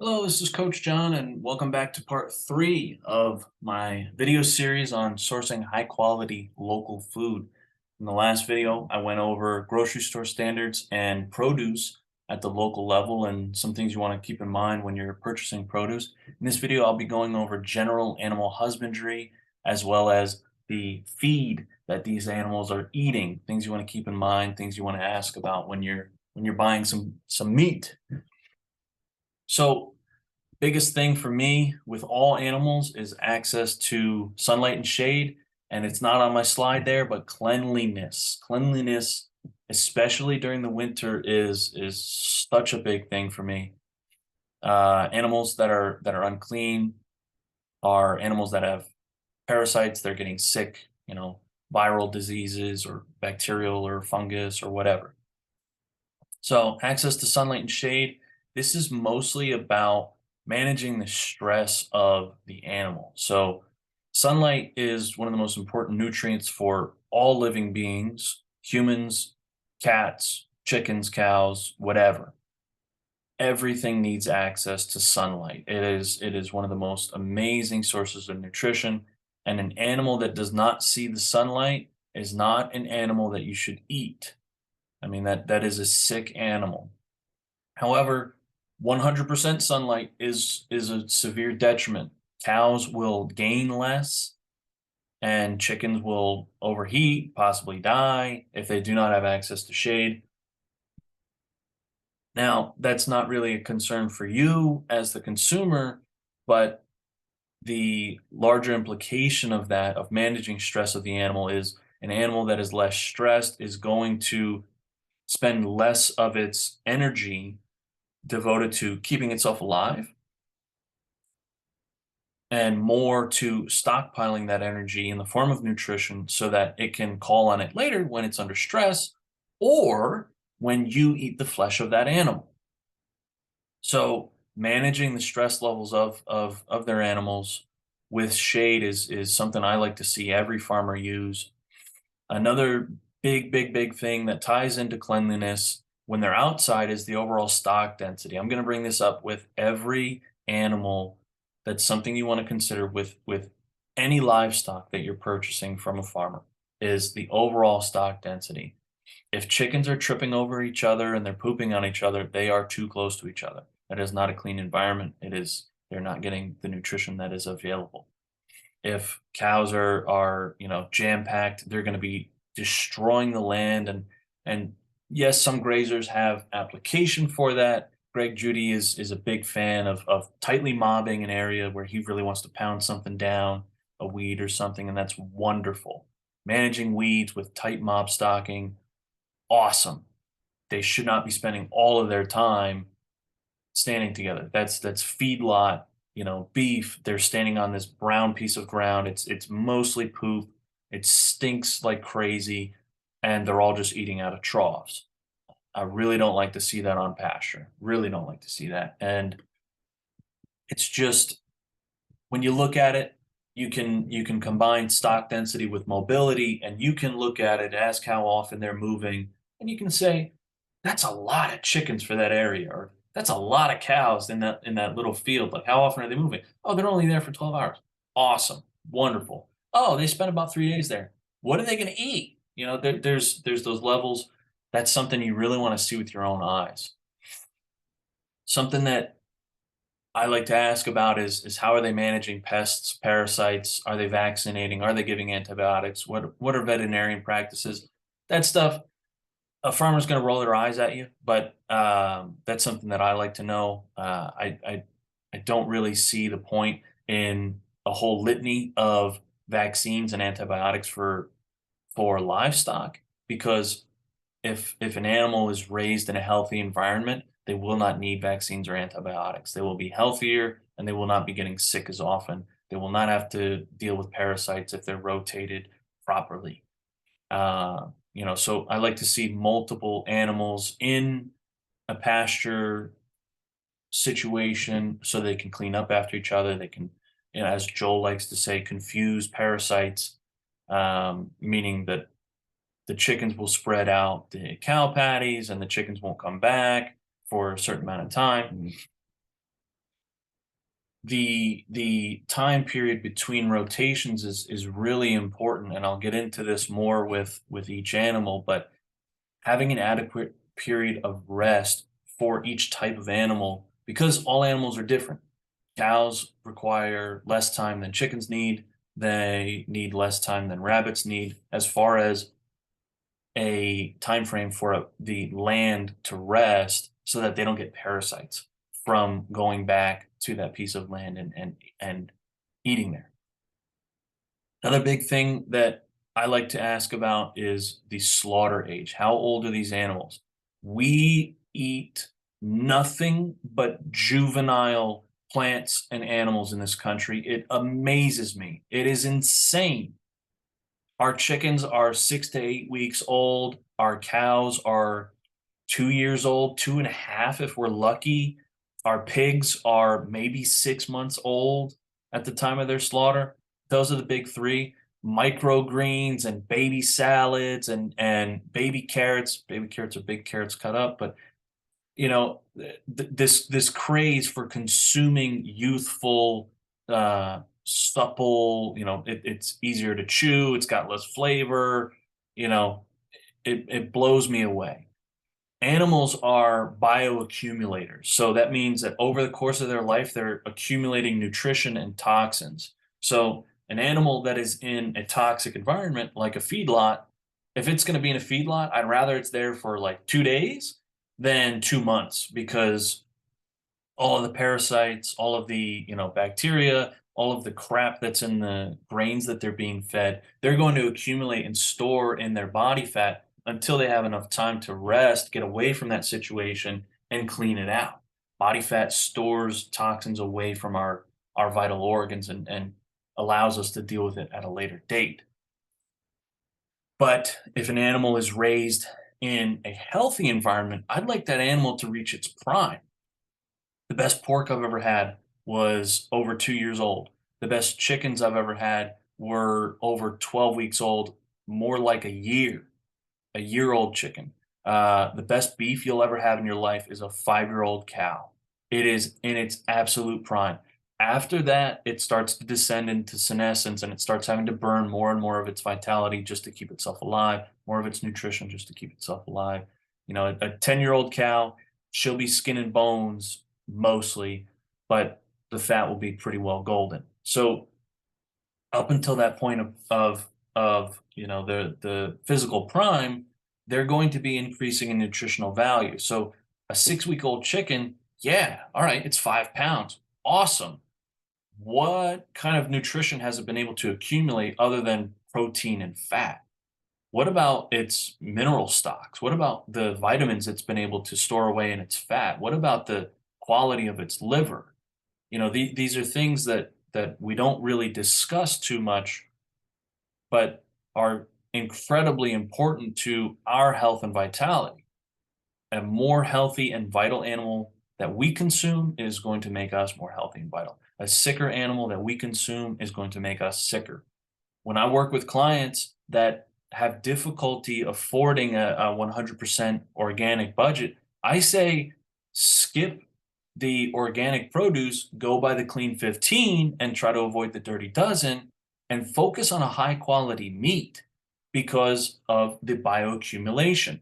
Hello, this is Coach John, and welcome back to part three of my video series on sourcing high quality local food. In the last video, I went over grocery store standards and produce at the local level and some things you want to keep in mind when you're purchasing produce. In this video, I'll be going over general animal husbandry as well as the feed that these animals are eating, things you want to keep in mind, things you want to ask about when you're buying some meat. So biggest thing for me with all animals is access to sunlight and shade. And it's not on my slide there, but cleanliness. Cleanliness, especially during the winter, is such a big thing for me. Animals that are unclean are animals that have parasites. They're getting sick, viral diseases or bacterial or fungus or whatever. So access to sunlight and shade, this is mostly about managing the stress of the animal. So sunlight is one of the most important nutrients for all living beings, humans, cats, chickens, cows, whatever. Everything needs access to sunlight. It is one of the most amazing sources of nutrition, and an animal that does not see the sunlight is not an animal that you should eat. I mean, that is a sick animal. However, 100% sunlight is a severe detriment. Cows will gain less, and chickens will overheat, possibly die if they do not have access to shade. Now, that's not really a concern for you as the consumer, but the larger implication of that, of managing stress of the animal, is an animal that is less stressed is going to spend less of its energy devoted to keeping itself alive and more to stockpiling that energy in the form of nutrition so that it can call on it later when it's under stress or when you eat the flesh of that animal. So managing the stress levels of their animals with shade is something I like to see every farmer use. Another big thing that ties into cleanliness when they're outside is the overall stock density. I'm going to bring this up with every animal. That's something you want to consider with any livestock that you're purchasing from a farmer is the overall stock density. If chickens are tripping over each other and they're pooping on each other, they are too close to each other. That is not a clean environment. They're not getting the nutrition that is available. If cows are jam packed, they're going to be destroying the land. And yes, some grazers have application for that. Greg Judy is a big fan of tightly mobbing an area where he really wants to pound something down, a weed or something, and that's wonderful. Managing weeds with tight mob stocking, awesome. They should not be spending all of their time standing together. That's feedlot, beef. They're standing on this brown piece of ground. It's mostly poop. It stinks like crazy, and they're all just eating out of troughs. I really don't like to see that on pasture. Really don't like to see that. And it's just when you look at it, you can combine stock density with mobility, and you can look at it, ask how often they're moving, and you can say, that's a lot of chickens for that area, or that's a lot of cows in that little field. Like, how often are they moving? Oh, they're only there for 12 hours. Awesome. Wonderful. Oh, they spent about 3 days there. What are they going to eat? There's those levels. That's something you really want to see with your own eyes. Something that I like to ask about is how are they managing pests, parasites? Are they vaccinating? Are they giving antibiotics? What are veterinarian practices? That stuff, a farmer's going to roll their eyes at you, but that's something that I like to know. I don't really see the point in a whole litany of vaccines and antibiotics for livestock because if an animal is raised in a healthy environment, they will not need vaccines or antibiotics. They will be healthier and they will not be getting sick as often. They will not have to deal with parasites if they're rotated properly. So I like to see multiple animals in a pasture situation so they can clean up after each other. They can, as Joel likes to say, confuse parasites, meaning that the chickens will spread out the cow patties and the chickens won't come back for a certain amount of time. the time period between rotations is really important, and I'll get into this more with each animal, but having an adequate period of rest for each type of animal, because all animals are different. Cows require less time than chickens need. They need less time than rabbits need as far as a time frame for the land to rest so that they don't get parasites from going back to that piece of land and eating there. Another big thing that I like to ask about is the slaughter age. How old are these animals? We eat nothing but juvenile plants and animals in this country. It amazes me. It is insane. Our chickens are 6 to 8 weeks old. Our cows are 2 years old, 2.5 if we're lucky. Our pigs are maybe 6 months old at the time of their slaughter. Those are the big three. Microgreens and baby salads and baby carrots. Baby carrots are big carrots cut up, but this craze for consuming youthful, supple. It's easier to chew. It's got less flavor. You know, it blows me away. Animals are bioaccumulators. So that means that over the course of their life, they're accumulating nutrition and toxins. So an animal that is in a toxic environment, like a feedlot, if it's going to be in a feedlot, I'd rather it's there for like 2 days than 2 months, because all of the parasites, all of the bacteria, all of the crap that's in the grains that they're being fed, they're going to accumulate and store in their body fat until they have enough time to rest, get away from that situation, and clean it out. Body fat stores toxins away from our vital organs and allows us to deal with it at a later date. But if an animal is raised in a healthy environment, I'd like that animal to reach its prime. The best pork I've ever had was over 2 years old. The best chickens I've ever had were over 12 weeks old, more like a year-old chicken. The best beef you'll ever have in your life is a 5-year-old cow. It is in its absolute prime. After that, it starts to descend into senescence and it starts having to burn more and more of its vitality just to keep itself alive, more of its nutrition just to keep itself alive. A 10-year-old cow, she'll be skin and bones mostly, but the fat will be pretty well golden. So up until that point of the physical prime, they're going to be increasing in nutritional value. So a 6-week old chicken, yeah, all right, it's 5 pounds. Awesome. What kind of nutrition has it been able to accumulate other than protein and fat? What about its mineral stocks? What about the vitamins it's been able to store away in its fat? What about the quality of its liver? These are things that we don't really discuss too much, but are incredibly important to our health and vitality. A more healthy and vital animal that we consume is going to make us more healthy and vital. A sicker animal that we consume is going to make us sicker. When I work with clients that have difficulty affording a 100% organic budget, I say skip the organic produce, go by the clean 15 and try to avoid the dirty dozen and focus on a high quality meat because of the bioaccumulation.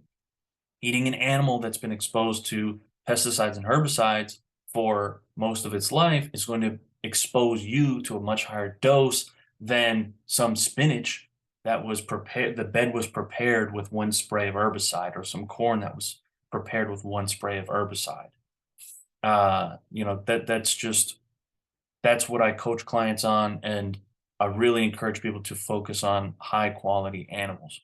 Eating an animal that's been exposed to pesticides and herbicides for most of its life is going to expose you to a much higher dose than some spinach that was prepared, the bed was prepared with one spray of herbicide, or some corn that was prepared with one spray of herbicide. That's what I coach clients on, and I really encourage people to focus on high quality animals.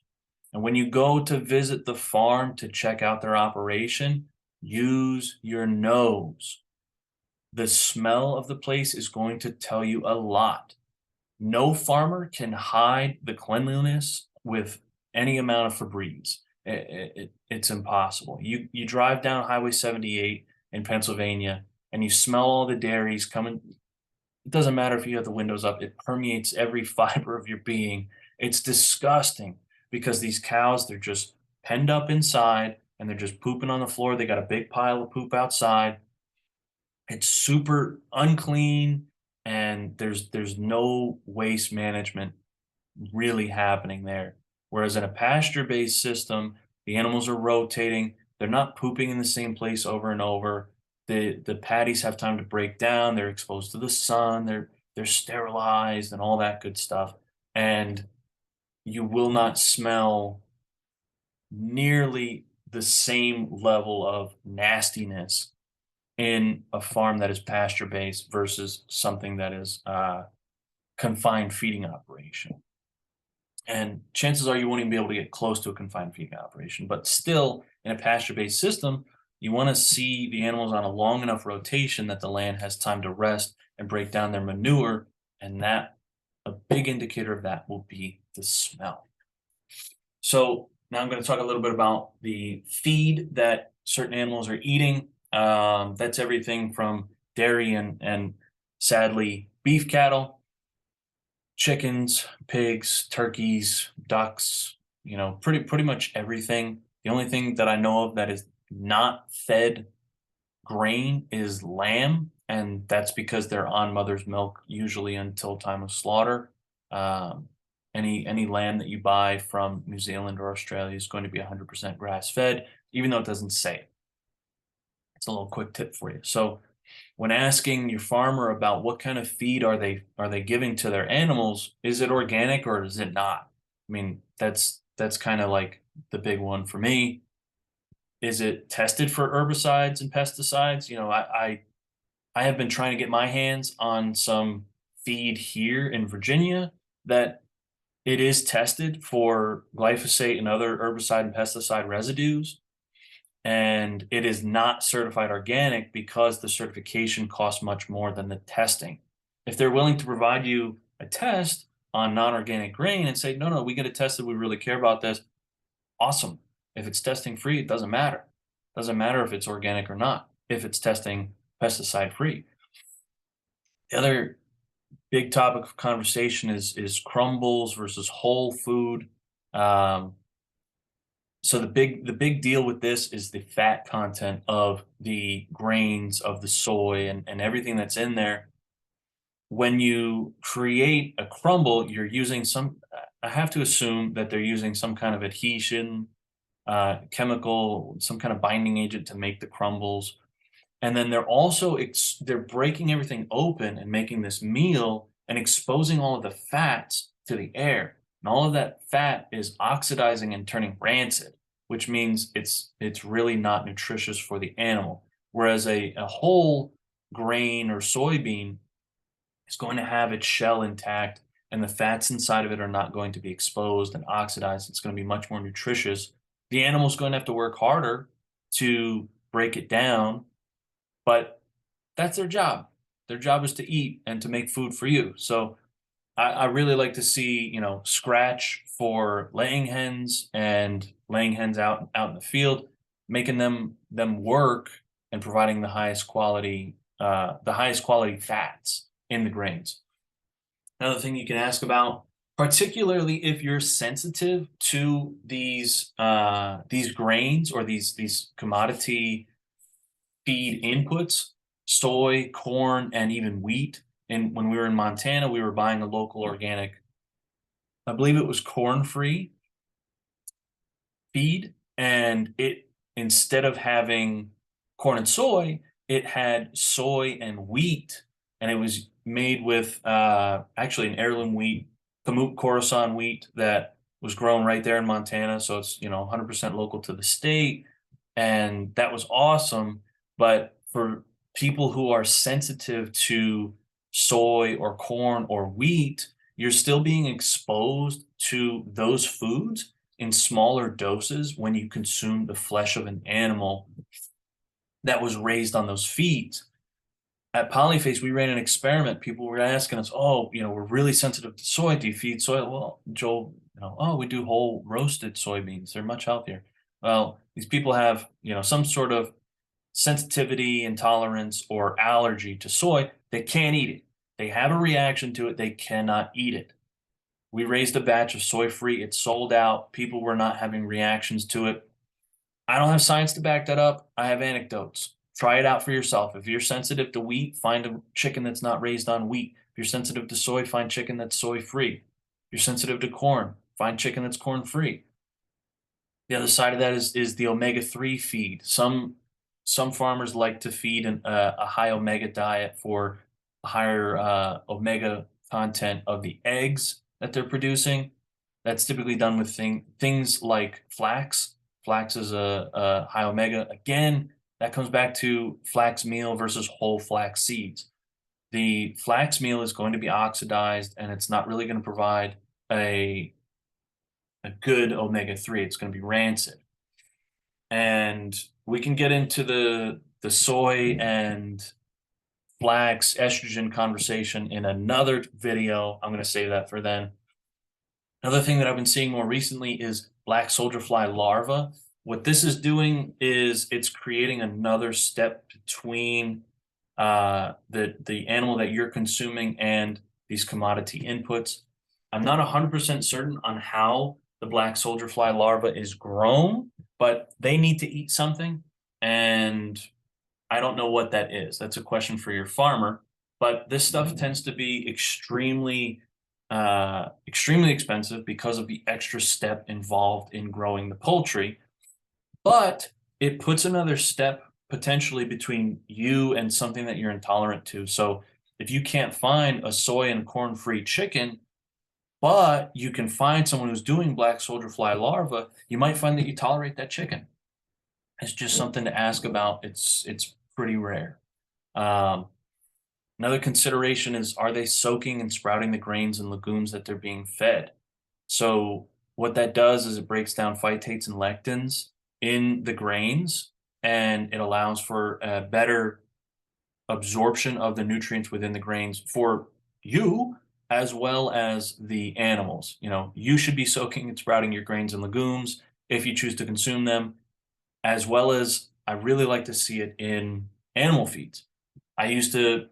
And when you go to visit the farm to check out their operation, use your nose. The smell of the place is going to tell you a lot. No farmer can hide the cleanliness with any amount of Febreze. It's impossible. You drive down Highway 78 in Pennsylvania and you smell all the dairies coming. It doesn't matter if you have the windows up, it permeates every fiber of your being. It's disgusting because these cows, they're just penned up inside and they're just pooping on the floor. They got a big pile of poop outside. It's super unclean. and there's no waste management really happening there. Whereas in a pasture-based system, the animals are rotating, they're not pooping in the same place over and over. The patties have time to break down, they're exposed to the sun, they're sterilized and all that good stuff. And you will not smell nearly the same level of nastiness in a farm that is pasture-based versus something that is confined feeding operation. And chances are you won't even be able to get close to a confined feeding operation. But still, in a pasture-based system, you want to see the animals on a long enough rotation that the land has time to rest and break down their manure. And that a big indicator of that will be the smell. So now I'm going to talk a little bit about the feed that certain animals are eating. That's everything from dairy and sadly beef cattle, chickens, pigs, turkeys, ducks, pretty much everything. The only thing that I know of that is not fed grain is lamb, and that's because they're on mother's milk usually until time of slaughter. Um, any lamb that you buy from New Zealand or Australia is going to be 100% grass fed, even though it doesn't say it. It's a little quick tip for you. So when asking your farmer about what kind of feed are they giving to their animals, is it organic or is it not? I mean, that's kind of like the big one for me. Is it tested for herbicides and pesticides? I have been trying to get my hands on some feed here in Virginia that it is tested for glyphosate and other herbicide and pesticide residues, and it is not certified organic because the certification costs much more than the testing. If they're willing to provide you a test on non-organic grain and say, no, no, we get it tested, we really care about this, awesome. If it's testing free, it doesn't matter. It doesn't matter if it's organic or not, if it's testing pesticide free. The other big topic of conversation is crumbles versus whole food. Um, so the big deal with this is the fat content of the grains of the soy and everything that's in there. When you create a crumble, you're using I have to assume that they're using some kind of adhesion, chemical, some kind of binding agent to make the crumbles. And then they're also they're breaking everything open and making this meal and exposing all of the fats to the air. And all of that fat is oxidizing and turning rancid, which means it's really not nutritious for the animal. Whereas a whole grain or soybean is going to have its shell intact and the fats inside of it are not going to be exposed and oxidized. It's going to be much more nutritious. The animal's going to have to work harder to break it down, but that's their job. Their job is to eat and to make food for you. So I really like to see, scratch for laying hens and laying hens out in the field, making them work and providing the highest quality fats in the grains. Another thing you can ask about, particularly if you're sensitive to these grains or these commodity feed inputs, soy, corn, and even wheat. And when we were in Montana, we were buying a local organic, I believe it was corn-free feed, and it instead of having corn and soy, it had soy and wheat, and it was made with actually an heirloom wheat, Kamut Khorasan wheat that was grown right there in Montana. So it's 100% local to the state, and that was awesome. But for people who are sensitive to soy or corn or wheat, you're still being exposed to those foods in smaller doses when you consume the flesh of an animal that was raised on those feeds. At Polyface, we ran an experiment. People were asking us, "Oh, we're really sensitive to soy. Do you feed soy?" Well, Joel, oh, we do whole roasted soybeans. They're much healthier. Well, these people have, some sort of sensitivity, intolerance, or allergy to soy. They can't eat it. They have a reaction to it. They cannot eat it. We raised a batch of soy-free. It sold out. People were not having reactions to it. I don't have science to back that up. I have anecdotes. Try it out for yourself. If you're sensitive to wheat, find a chicken that's not raised on wheat. If you're sensitive to soy, find chicken that's soy free. If you're sensitive to corn, find chicken that's corn free. The other side of that is the omega-3 feed. Some farmers like to feed a high omega diet for a higher omega content of the eggs that they're producing. That's typically done with things like flax. Flax is a high omega. Again, that comes back to flax meal versus whole flax seeds. The flax meal is going to be oxidized, and it's not really going to provide a a good omega-3. It's going to be rancid. And we can get into the soy and flax estrogen conversation in another video. I'm going to save that for then. Another thing that I've been seeing more recently is black soldier fly larva. What this is doing is it's creating another step between the animal that you're consuming and these commodity inputs. I'm not 100% certain on how the black soldier fly larva is grown, but they need to eat something, and I don't know what that is. That's a question for your farmer. But this stuff tends to be extremely expensive because of the extra step involved in growing the poultry. But it puts another step potentially between you and something that you're intolerant to. So if you can't find a soy and corn-free chicken, but you can find someone who's doing black soldier fly larva, you might find that you tolerate that chicken. It's just something to ask about. It's pretty rare. Um, Another consideration is, are they soaking and sprouting the grains and legumes that they're being fed? So what that does is it breaks down phytates and lectins in the grains, and it allows for a better absorption of the nutrients within the grains for you as well as the animals. You know, you should be soaking and sprouting your grains and legumes if you choose to consume them, as well as I really like to see it in animal feeds. I used to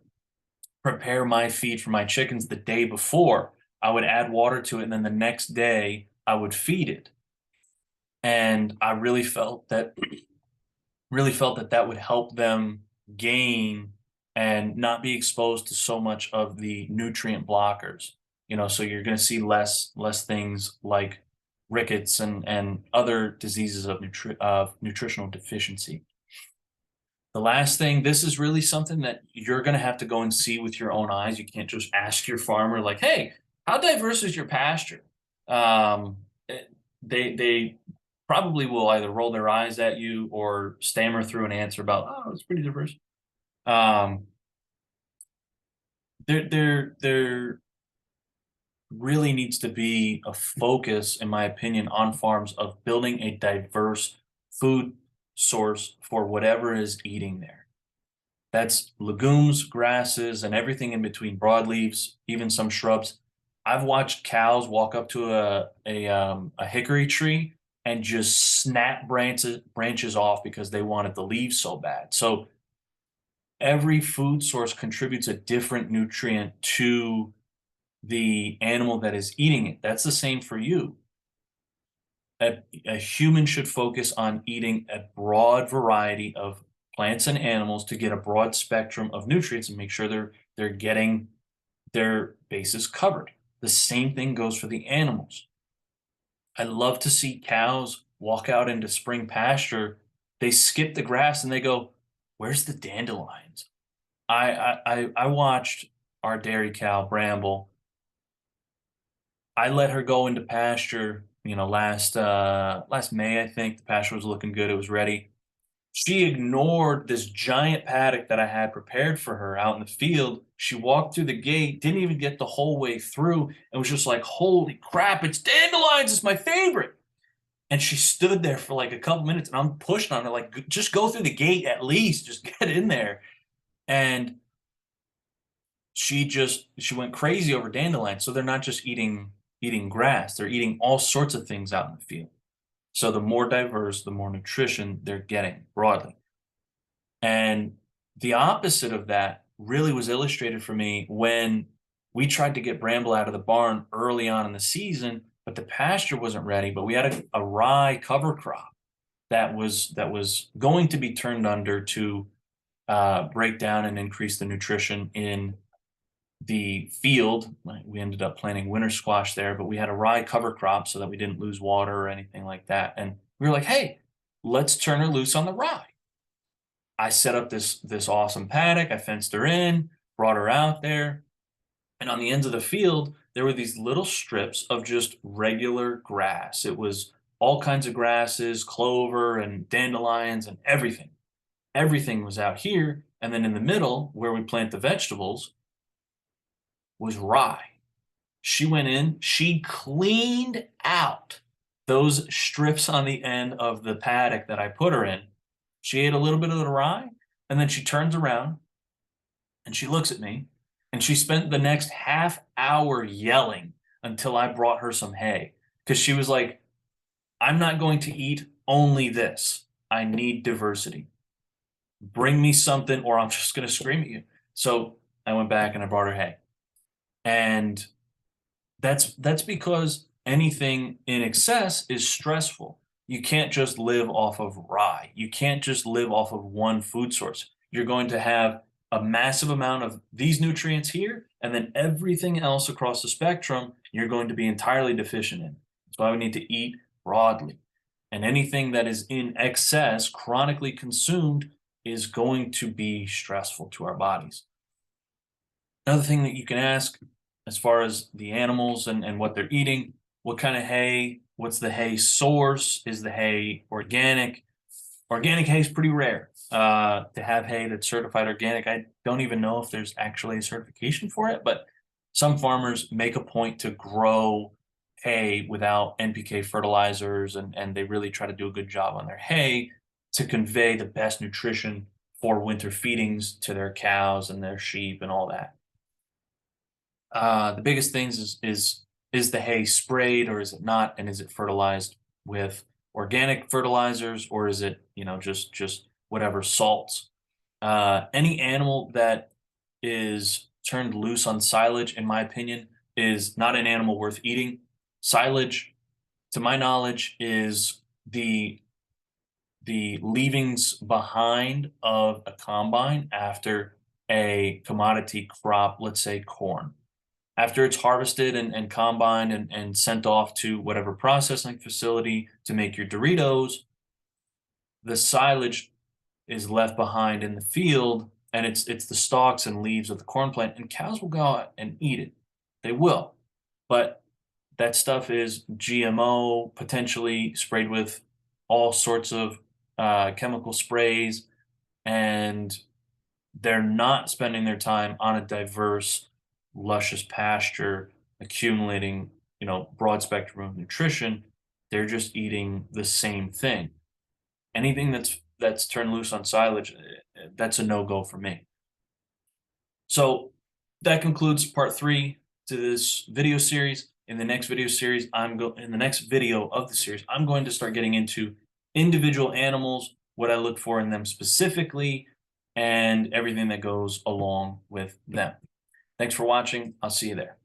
prepare my feed for my chickens the day before. I would add water to it, and then the next day I would feed it. And I really felt that that would help them gain and not be exposed to so much of the nutrient blockers. You know, so you're going to see less things like rickets and other diseases of nutritional deficiency. The last thing, this is really something that you're going to have to go and see with your own eyes. You can't just ask your farmer like, "Hey, how diverse is your pasture?" Um, they probably will either roll their eyes at you or stammer through an answer about, "Oh, it's pretty diverse." Um, there really needs to be a focus, in my opinion, on farms of building a diverse food source for whatever is eating there. That's legumes, grasses, and everything in between, broadleaves, even some shrubs. I've watched cows walk up to a hickory tree and just snap branches off because they wanted the leaves so bad. So every food source contributes a different nutrient to the animal that is eating it. That's the same for you. A human should focus on eating a broad variety of plants and animals to get a broad spectrum of nutrients and make sure they're getting their bases covered. The same thing goes for the animals. I love to see cows walk out into spring pasture. They skip the grass and they go, "Where's the dandelions?" I watched our dairy cow Bramble. I let her go into pasture, you know, last May, I think. The pasture was looking good, it was ready. She ignored this giant paddock that I had prepared for her out in the field. She walked through the gate, didn't even get the whole way through, and was just like, "Holy crap, it's dandelions, it's my favorite." And she stood there for like a couple minutes, and I'm pushing on her, like, Just go through the gate at least, just get in there." And she went crazy over dandelions. So they're not just eating grass, they're eating all sorts of things out in the field. So the more diverse, the more nutrition they're getting broadly. And the opposite of that really was illustrated for me when we tried to get Bramble out of the barn early on in the season, but the pasture wasn't ready. But we had a rye cover crop that was going to be turned under to break down and increase the nutrition in the field. We ended up planting winter squash there, but we had a rye cover crop so that we didn't lose water or anything like that. And we were like, hey, let's turn her loose on the rye. I set up this awesome paddock. I fenced her in, brought her out there, and on the ends of the field, there were these little strips of just regular grass. It was all kinds of grasses, clover and dandelions and everything. Everything was out here. And then in the middle, where we plant the vegetables, was rye. She went in, she cleaned out those strips on the end of the paddock that I put her in. She ate a little bit of the rye, and then she turns around and she looks at me, and she spent the next half hour yelling until I brought her some hay. Because she was like, I'm not going to eat only this. I need diversity. Bring me something, or I'm just going to scream at you. So I went back and I brought her hay. And that's because anything in excess is stressful. You can't just live off of rye. You can't just live off of one food source. You're going to have a massive amount of these nutrients here, and then everything else across the spectrum you're going to be entirely deficient in. That's why we need to eat broadly. And anything that is in excess, chronically consumed, is going to be stressful to our bodies. Another thing that you can ask as far as the animals and what they're eating, what kind of hay, what's the hay source? Is the hay organic? Organic hay is pretty rare to have hay that's certified organic. I don't even know if there's actually a certification for it, but some farmers make a point to grow hay without NPK fertilizers, and they really try to do a good job on their hay to convey the best nutrition for winter feedings to their cows and their sheep and all that. The biggest things is the hay sprayed or is it not, and is it fertilized with organic fertilizers, or is it, just whatever salts? Any animal that is turned loose on silage, in my opinion, is not an animal worth eating. Silage, to my knowledge, is the leavings behind of a combine after a commodity crop, let's say corn. After it's harvested and combined and sent off to whatever processing facility to make your Doritos, the silage is left behind in the field, and it's the stalks and leaves of the corn plant, and cows will go out and eat it. They will. But that stuff is GMO, potentially sprayed with all sorts of chemical sprays, and they're not spending their time on a diverse, luscious pasture, accumulating, broad spectrum of nutrition. They're just eating the same thing. Anything that's turned loose on silage, that's a no-go for me. So that concludes part 3 to this video series. In the next video series, in the next video of the series, I'm going to start getting into individual animals, what I look for in them specifically, and everything that goes along with them. Thanks for watching. I'll see you there.